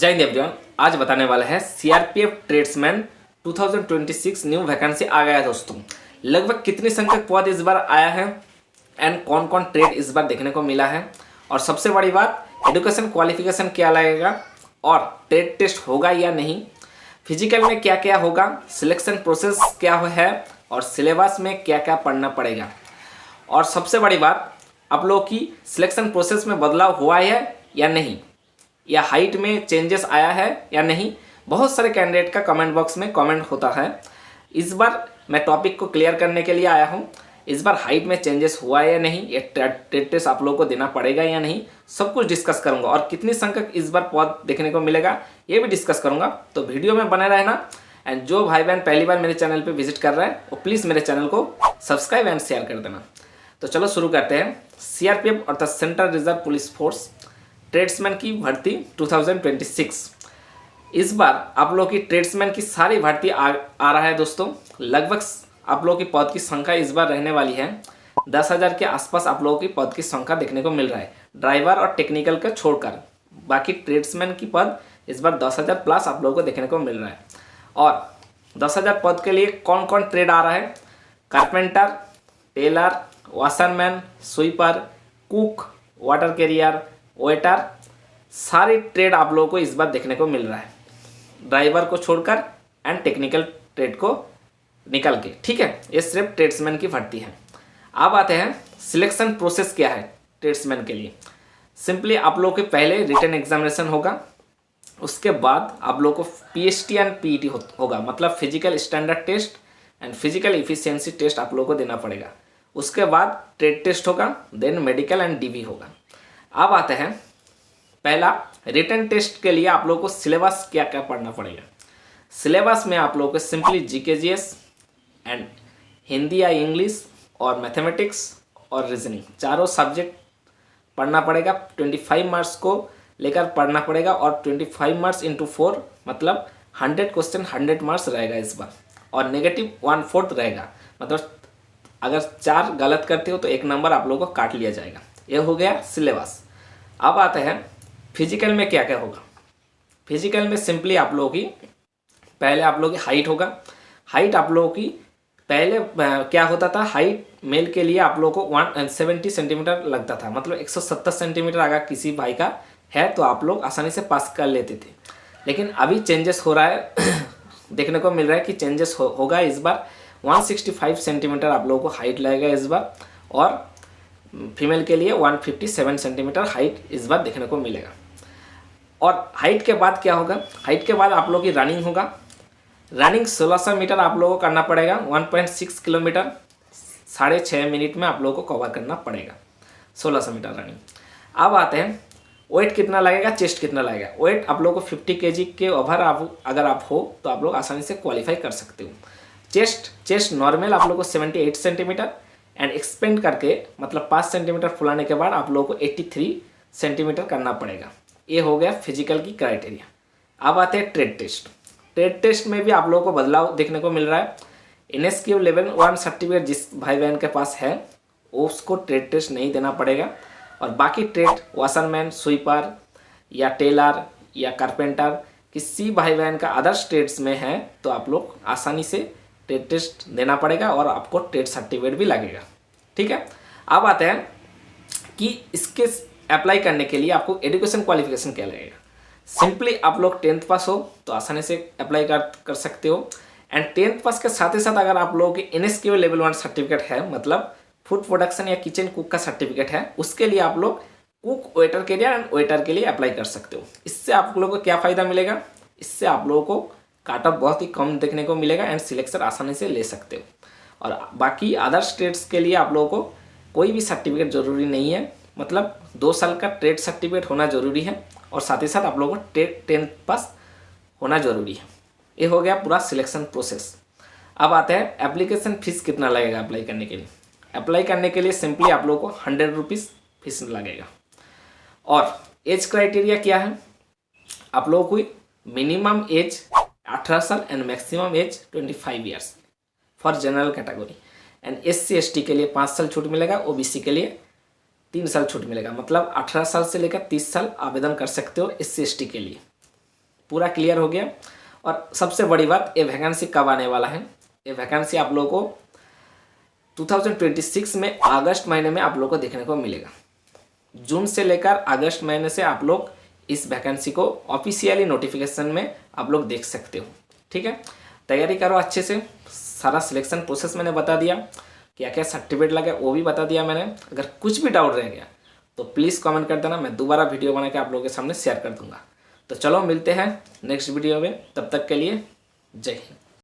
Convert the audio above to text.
जय हिंद एवरीवन। आज बताने वाला है सीआरपीएफ ट्रेड्समैन 2026 न्यू वैकेंसी आ गया है दोस्तों। लगभग कितनी संख्यक पद इस बार आया है एंड कौन कौन ट्रेड इस बार देखने को मिला है, और सबसे बड़ी बात एजुकेशन क्वालिफिकेशन क्या लगेगा और ट्रेड टेस्ट होगा या नहीं, फिजिकल में क्या क्या होगा, सिलेक्शन प्रोसेस क्या है और सिलेबस में क्या क्या पढ़ना पड़ेगा, और सबसे बड़ी बात आप लोगों की सिलेक्शन प्रोसेस में बदलाव हुआ है या नहीं, या हाइट में चेंजेस आया है या नहीं। बहुत सारे कैंडिडेट का कमेंट बॉक्स में कमेंट होता है। इस बार मैं टॉपिक को क्लियर करने के लिए आया हूँ। इस बार हाइट में चेंजेस हुआ है या नहीं, ये ट्रेड टेस्ट आप लोगों को देना पड़ेगा या नहीं, सब कुछ डिस्कस करूंगा। और कितनी संख्यक इस बार पद देखने को मिलेगा ये भी डिस्कस करूंगा। तो वीडियो में बने रहना। एंड जो भाई बहन पहली बार मेरे चैनल पर विजिट कर रहा है वो प्लीज़ मेरे चैनल को सब्सक्राइब एंड शेयर कर देना। तो चलो शुरू करते हैं। सीआरपीएफ अर्थात central reserve police force tradesman की भर्ती 2026। इस बार आप लोग की ट्रेड्समैन की सारी भर्ती आ रहा है दोस्तों। लगभग आप लोगों की पद की संख्या इस बार रहने वाली है 10,000 के आसपास। आप लोगों की पद की संख्या देखने को मिल रहा है, ड्राइवर और टेक्निकल का छोड़कर। बाकी ट्रेड्समैन की पद इस बार 10,000 प्लस आप लोगों को देखने को मिल रहा है। और 10,000 पद के लिए कौन कौन ट्रेड आ रहा है? Carpenter, tailor, washerman, sweeper, cook, water carrier, waiter, सारी ट्रेड आप लोगों को इस बार देखने को मिल रहा है, ड्राइवर को छोड़कर एंड टेक्निकल ट्रेड को निकल के। ठीक है, ये सिर्फ ट्रेड्समैन की भर्ती है। अब आते हैं सिलेक्शन प्रोसेस क्या है ट्रेड्समैन के लिए। सिंपली आप लोगों के पहले रिटन एग्जामिनेशन होगा, उसके बाद आप लोगों को पीएसटी एंड पीईटी होगा, मतलब physical standard test and physical efficiency test आप लोगों को देना पड़ेगा। उसके बाद ट्रेड टेस्ट होगा, देन मेडिकल एंड डीवी होगा। अब आते हैं पहला रिटन टेस्ट के लिए आप लोगों को सिलेबस क्या क्या पढ़ना पड़ेगा। सिलेबस में आप लोगों को simply GK GS and Hindi या इंग्लिश और मैथमेटिक्स और रीजनिंग चारों सब्जेक्ट पढ़ना पड़ेगा। 25 मार्क्स को लेकर पढ़ना पड़ेगा और 25 मार्क्स इंटू 4 मतलब 100 क्वेश्चन 100 मार्क्स रहेगा इस बार, और नेगेटिव 1/4 रहेगा। मतलब अगर 4 गलत करते हो तो 1 नंबर आप लोगों को काट लिया जाएगा। ये हो गया सिलेबस। अब आते हैं फिजिकल में क्या क्या होगा। फिजिकल में सिंपली आप लोगों की पहले आप लोगों की हाइट होगा। हाइट आप लोगों की पहले क्या होता था, हाइट मेल के लिए आप लोगों को 170 सेंटीमीटर लगता था, मतलब 170 सेंटीमीटर अगर किसी भाई का है तो आप लोग आसानी से पास कर लेते थे। लेकिन अभी चेंजेस हो रहा है देखने को मिल रहा है कि चेंजेस होगा। इस बार 165 सेंटीमीटर आप लोगों को हाइट लगेगा इस बार, और फीमेल के लिए 157 सेंटीमीटर हाइट इस बार देखने को मिलेगा। और हाइट के बाद क्या होगा, हाइट के बाद आप लोगों की रनिंग होगा। रनिंग 1600 मीटर आप लोगों को करना पड़ेगा, 1.6 किलोमीटर 6.5 मिनट में आप लोगों को कवर करना पड़ेगा 1600 मीटर रनिंग। अब आते हैं वेट कितना लगेगा, चेस्ट कितना लगेगा। वेट आप लोगों को 50 kg के ओवर अगर आप हो तो आप लोग आसानी से क्वालिफाई कर सकते हो। चेस्ट नॉर्मल आप लोगों को 78 सेंटीमीटर एंड एक्सपेंड करके मतलब 5 सेंटीमीटर फुलाने के बाद आप लोगों को 83 सेंटीमीटर करना पड़ेगा। ये हो गया फिजिकल की क्राइटेरिया। अब आते हैं ट्रेड टेस्ट। ट्रेड टेस्ट में भी आप लोगों को बदलाव देखने को मिल रहा है। NSQ लेवल 1 सर्टिफिकेट जिस भाई बहन के पास है उसको ट्रेड टेस्ट नहीं देना पड़ेगा, और बाकी ट्रेड वॉशरमैन, स्वीपर या टेलर या कारपेंटर किसी भाई बहन का अदर्स ट्रेड्स में है तो आप लोग आसानी से ट्रेड टेस्ट देना पड़ेगा और आपको ट्रेड सर्टिफिकेट भी लगेगा। ठीक है, अब आते हैं कि इसके अप्लाई करने के लिए आपको एजुकेशन क्वालिफिकेशन क्या लगेगा। सिंपली आप लोग 10th पास हो तो आसानी से अप्लाई कर सकते हो। एंड 10th पास के साथ ही साथ अगर आप लोगों की NSQ लेवल 1 सर्टिफिकेट है, मतलब फूड प्रोडक्शन या किचन कुक का सर्टिफिकेट है, उसके लिए आप लोग कुक, वेटर के लिए एंड वेटर के लिए अप्लाई कर सकते हो। इससे आप लोगों को क्या फ़ायदा मिलेगा, इससे आप लोगों को काट ऑफ बहुत ही कम देखने को मिलेगा एंड सिलेक्शन आसानी से ले सकते हो। और बाकी अदर स्टेट्स के लिए आप लोगों को कोई भी सर्टिफिकेट ज़रूरी नहीं है, मतलब 2 साल का ट्रेड सर्टिफिकेट होना ज़रूरी है और साथ ही साथ आप लोगों को 10th पास होना ज़रूरी है। ये हो गया पूरा सिलेक्शन प्रोसेस। अब आते हैं एप्लीकेशन फ़ीस कितना लगेगा अप्लाई करने के लिए। अप्लाई करने के लिए सिंपली आप लोगों को 100 रुपीज़ फीस लगेगा। और एज क्राइटेरिया क्या है, आप लोगों को मिनिमम एज 18 साल and maximum age 25 years for general category. And SC ST के लिए 5 साल छूट मिलेगा, OBC के लिए 3 साल छूट मिलेगा। मतलब 18 साल से लेकर 30 साल आवेदन कर सकते हो SC ST के लिए। पूरा क्लियर हो गया। और सबसे बड़ी बात, ये वैकेंसी कब आने वाला है? ये वैकेंसी आप लोगों को 2026 में अगस्त महीने में आप लोग को देखने को मिलेगा। जून से लेकर अगस्त महीने से आप लोग इस वैकेंसी को ऑफिशियली नोटिफिकेशन में आप लोग देख सकते हो। ठीक है, तैयारी करो अच्छे से। सारा सिलेक्शन प्रोसेस मैंने बता दिया, क्या क्या सर्टिफिकेट लगे वो भी बता दिया मैंने। अगर कुछ भी डाउट रह गया तो प्लीज़ कमेंट कर देना, मैं दोबारा वीडियो बना के आप लोगों के सामने शेयर कर दूंगा। तो चलो मिलते हैं नेक्स्ट वीडियो में, तब तक के लिए जय हिंद।